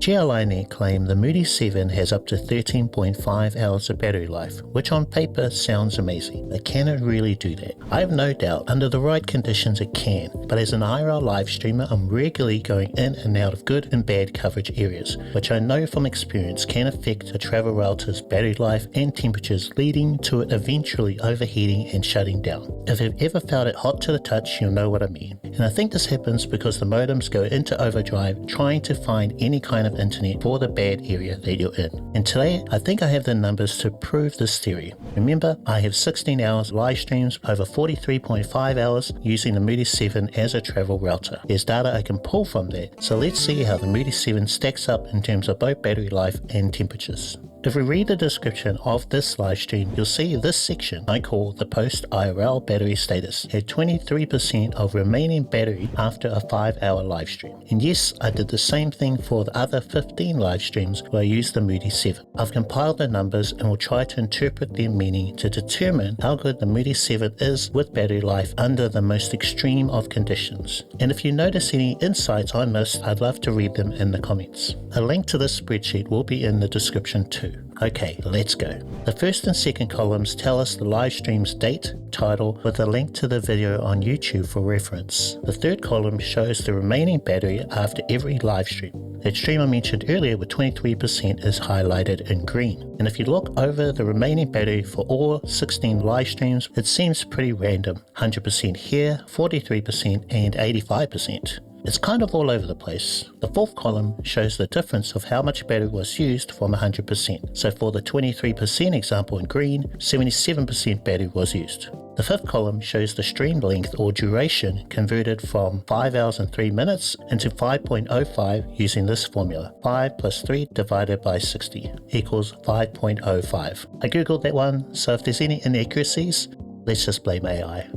GL.iNet claim the Mudi 7 has up to 13.5 hours of battery life, which on paper sounds amazing, but can it really do that? I have no doubt under the right conditions it can, but as an IRL live streamer I'm regularly going in and out of good and bad coverage areas, which I know from experience can affect a travel router's battery life and temperatures, leading to it eventually overheating and shutting down. If you've ever felt it hot to the touch, you'll know what I mean. And I think this happens because the modems go into overdrive trying to find any kind of internet for the bad area that you're in. And today I think I have the numbers to prove this theory. Remember, I have 16 hours live streams over 43.5 hours using the Mudi 7 as a travel router. There's data I can pull from that, so let's see how the Mudi 7 stacks up in terms of both battery life and temperatures. If we read the description of this live stream, you'll see this section I call the post IRL battery status had 23% of remaining battery after a 5-hour live stream. And yes, I did the same thing for the other 15 live streams where I used the Mudi 7. I've compiled the numbers and will try to interpret their meaning to determine how good the Mudi 7 is with battery life under the most extreme of conditions. And if you notice any insights I missed, I'd love to read them in the comments. A link to this spreadsheet will be in the description too. Okay, let's go. The first and second columns tell us the live stream's date, title, with a link to the video on YouTube for reference. The third column shows the remaining battery after every live stream. That stream I mentioned earlier with 23% is highlighted in green. And if you look over the remaining battery for all 16 live streams, it seems pretty random. 100% here, 43% and 85%. It's kind of all over the place. The fourth column shows the difference of how much battery was used from 100%. So for the 23% example in green, 77% battery was used. The fifth column shows the stream length or duration converted from 5 hours and 3 minutes into 5.05 using this formula. 5 plus 3 divided by 60 equals 5.05. I googled that one, so if there's any inaccuracies, let's just blame AI.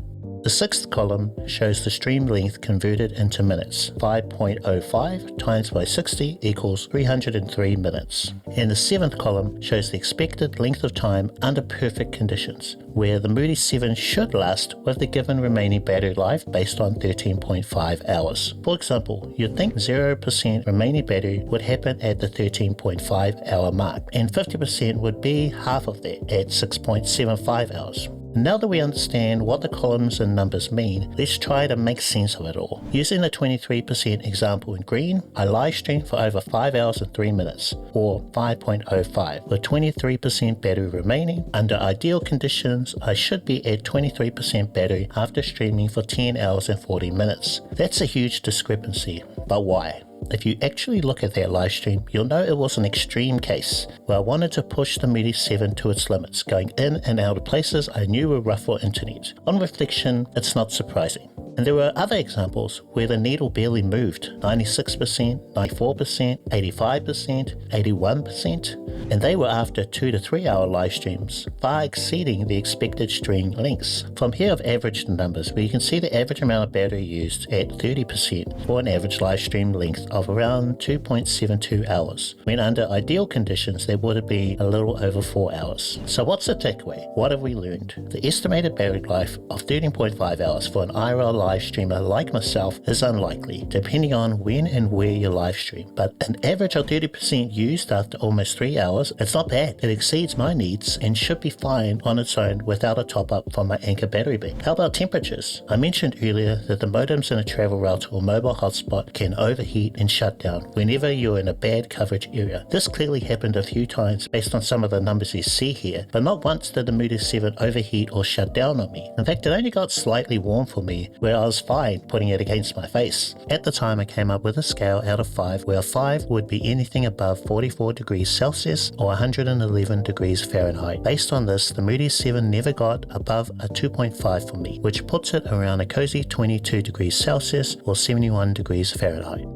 The sixth column shows the stream length converted into minutes. 5.05 times by 60 equals 303 minutes. And the seventh column shows the expected length of time under perfect conditions, where the Mudi 7 should last with the given remaining battery life based on 13.5 hours. For example, you'd think 0% remaining battery would happen at the 13.5 hour mark, and 50% would be half of that at 6.75 hours. Now that we understand what the columns and numbers mean, let's try to make sense of it all. Using the 23% example in green, I live streamed for over 5 hours and 3 minutes, or 5.05, with 23% battery remaining. Under ideal conditions, I should be at 23% battery after streaming for 10 hours and 40 minutes. That's a huge discrepancy, but why? If you actually look at that live stream, you'll know it was an extreme case where I wanted to push the Mudi 7 to its limits, going in and out of places I knew were rough for internet. On reflection, it's not surprising. And there were other examples where the needle barely moved, 96%, 94%, 85%, 81%, and they were after 2 to 3 hour live streams, far exceeding the expected stream lengths. From here I've averaged the numbers where you can see the average amount of battery used at 30% for an average live stream length of around 2.72 hours, when under ideal conditions there would have been a little over 4 hours. So what's the takeaway? What have we learned? The estimated battery life of 13.5 hours for an IRL live streamer like myself is unlikely, depending on when and where you live stream. But an average of 30% used after almost 3 hours, it's not bad. It exceeds my needs and should be fine on its own without a top up from my Anchor battery bank. How about temperatures? I mentioned earlier that the modems in a travel router or mobile hotspot can overheat and shut down whenever you're in a bad coverage area. This clearly happened a few times based on some of the numbers you see here, but not once did the Mudi 7 overheat or shut down on me. In fact, it only got slightly warm for me, where I was fine putting it against my face. At the time I came up with a scale out of 5 where 5 would be anything above 44 degrees Celsius or 111 degrees Fahrenheit. Based on this, the Mudi 7 never got above a 2.5 for me, which puts it around a cozy 22 degrees Celsius or 71 degrees Fahrenheit.